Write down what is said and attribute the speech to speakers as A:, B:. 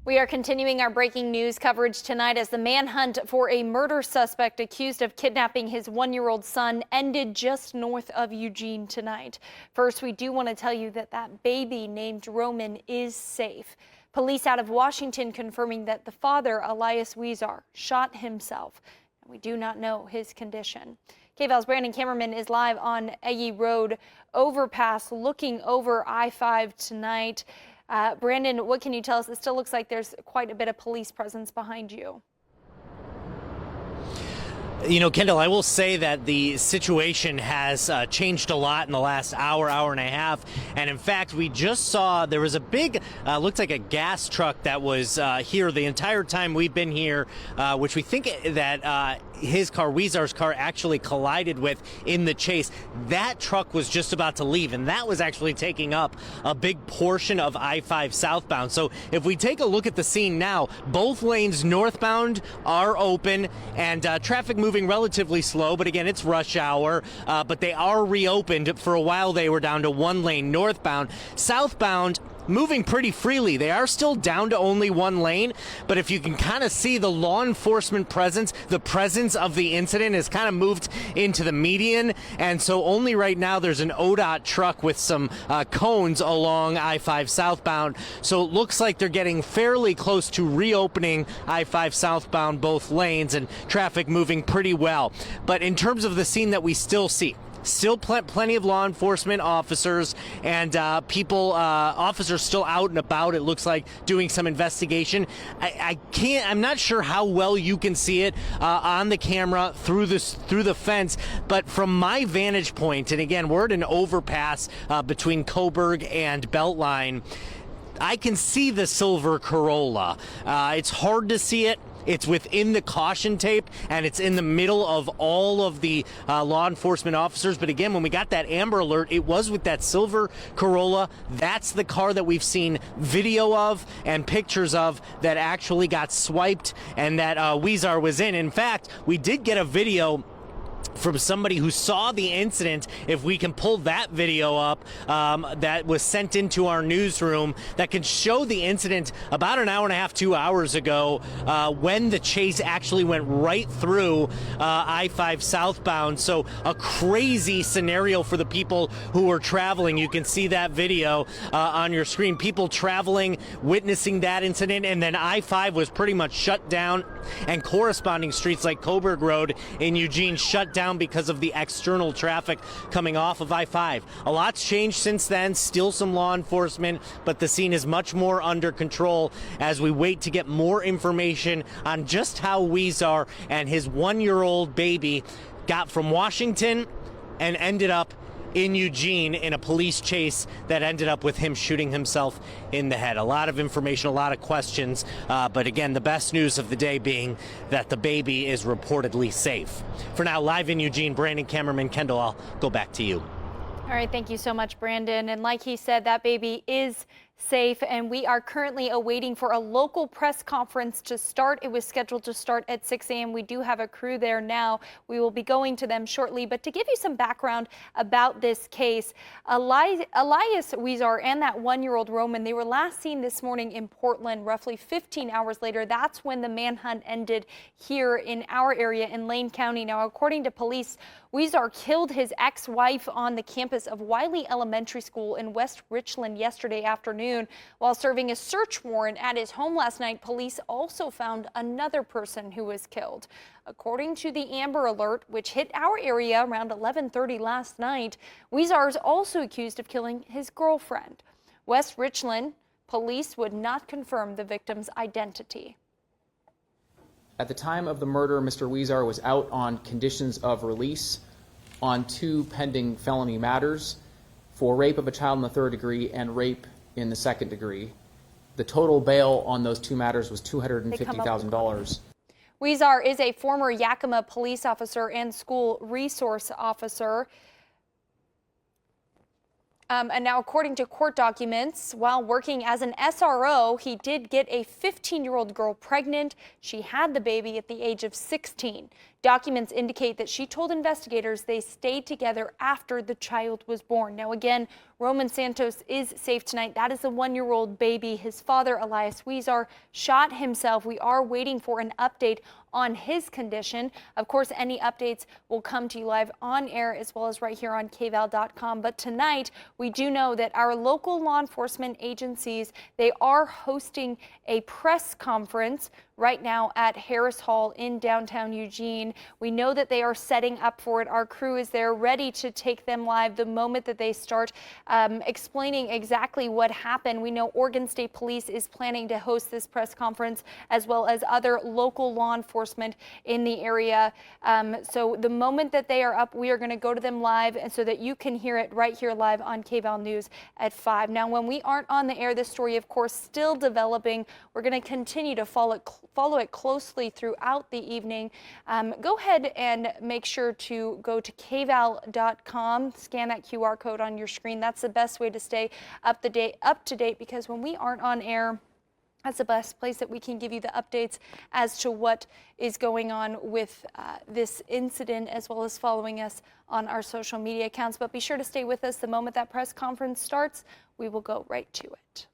A: We are continuing our breaking news coverage tonight as the manhunt for a murder suspect accused of kidnapping his one-year-old son ended just north of Eugene tonight. First, we do want to tell you that that baby named Roman is safe. Police out of Washington confirming that the father, Elias Huizar, shot himself. We do not know his condition. KVAL's Brandon Kamerman is live on Eggy Road overpass looking over I-5 tonight. Brandon, what can you tell us? It still looks like there's quite a bit of police presence behind you.
B: You know, Kendall, I will say that the situation has changed a lot in the last hour and a half. And in fact, we just saw there was a big, looked like a gas truck that was here the entire time we've been here, which we think that his car, Huizar's car, actually collided with in the chase. That truck was just about to leave, and that was actually taking up a big portion of I-5 southbound. So if we take a look at the scene now, both lanes northbound are open and traffic moving relatively slow, but again, it's rush hour, but they are reopened. For a while, they were down to one lane northbound. Southbound, moving pretty freely. They are still down to only one lane, but if you can kind of see the law enforcement presence, the presence of the incident has kind of moved into the median, and so only right now there's an ODOT truck with some cones along I-5 southbound, so it looks like they're getting fairly close to reopening I-5 southbound both lanes and traffic moving pretty well. But in terms of the scene that we still see, still plenty of law enforcement officers and officers still out and about, it looks like, doing some investigation. I'm not sure how well you can see it on the camera through the fence, but from my vantage point, and again, we're at an overpass between Coburg and Beltline, I can see the silver Corolla. It's hard to see it. It's within the caution tape, and it's in the middle of all of the law enforcement officers. But again, when we got that Amber Alert, it was with that silver Corolla. That's the car that we've seen video of and pictures of that actually got swiped and that Huizar was in. In fact, we did get a video from somebody who saw the incident. If we can pull that video up, that was sent into our newsroom, that can show the incident about an hour and a half, 2 hours ago, when the chase actually went right through I-5 southbound. So a crazy scenario for the people who were traveling. You can see that video on your screen. People traveling, witnessing that incident, and then I-5 was pretty much shut down, and corresponding streets like Coburg Road in Eugene shut down because of the external traffic coming off of I-5. A lot's changed since then, still some law enforcement, but the scene is much more under control as we wait to get more information on just how Huizar and his one-year-old baby got from Washington and ended up in Eugene in a police chase that ended up with him shooting himself in the head. A lot of information, a lot of questions, but again, the best news of the day being that the baby is reportedly safe. For now, live in Eugene, Brandon Kamerman. Kendall, I'll go back to you.
A: All right, thank you so much, Brandon. And like he said, that baby is safe, and we are currently awaiting for a local press conference to start. It was scheduled to start at 6 a.m. We do have a crew there now. We will be going to them shortly. But to give you some background about this case, Elias Huizar and that one-year-old Roman, they were last seen this morning in Portland. Roughly 15 hours later, that's when the manhunt ended here in our area in Lane County. Now, according to police, Huizar killed his ex-wife on the campus of Wiley Elementary School in West Richland yesterday afternoon. While serving a search warrant at his home last night, police also found another person who was killed. According to the Amber Alert, which hit our area around 11:30 last night, Huizar is also accused of killing his girlfriend. West Richland police would not confirm the victim's identity.
C: At the time of the murder, Mr. Huizar was out on conditions of release on 2 pending felony matters for rape of a child in the 3rd degree and rape in the 2nd degree. The total bail on those 2 matters was $250,000.
A: Huizar is a former Yakima police officer and school resource officer. And now, according to court documents, while working as an SRO, he did get a 15-year-old girl pregnant. She had the baby at the age of 16. Documents indicate that she told investigators they stayed together after the child was born. Now again, Roman Santos is safe tonight. That is the 1-year-old baby. His father, Elias Huizar, shot himself. We are waiting for an update on his condition. Of course, any updates will come to you live on air as well as right here on kval.com. But tonight, we do know that our local law enforcement agencies, they are hosting a press conference right now at Harris Hall in downtown Eugene. We know that they are setting up for it. Our crew is there ready to take them live the moment that they start explaining exactly what happened. We know Oregon State Police is planning to host this press conference as well as other local law enforcement in the area. So the moment that they are up, we are going to go to them live and so that you can hear it right here live on KVAL News at 5. Now, when we aren't on the air, this story, of course, still developing. We're going to continue to follow it closely throughout the evening. Go ahead and make sure to go to kval.com, scan that QR code on your screen. That's the best way to stay up to date because when we aren't on air, that's the best place that we can give you the updates as to what is going on with this incident, as well as following us on our social media accounts. But be sure to stay with us the moment that press conference starts. We will go right to it.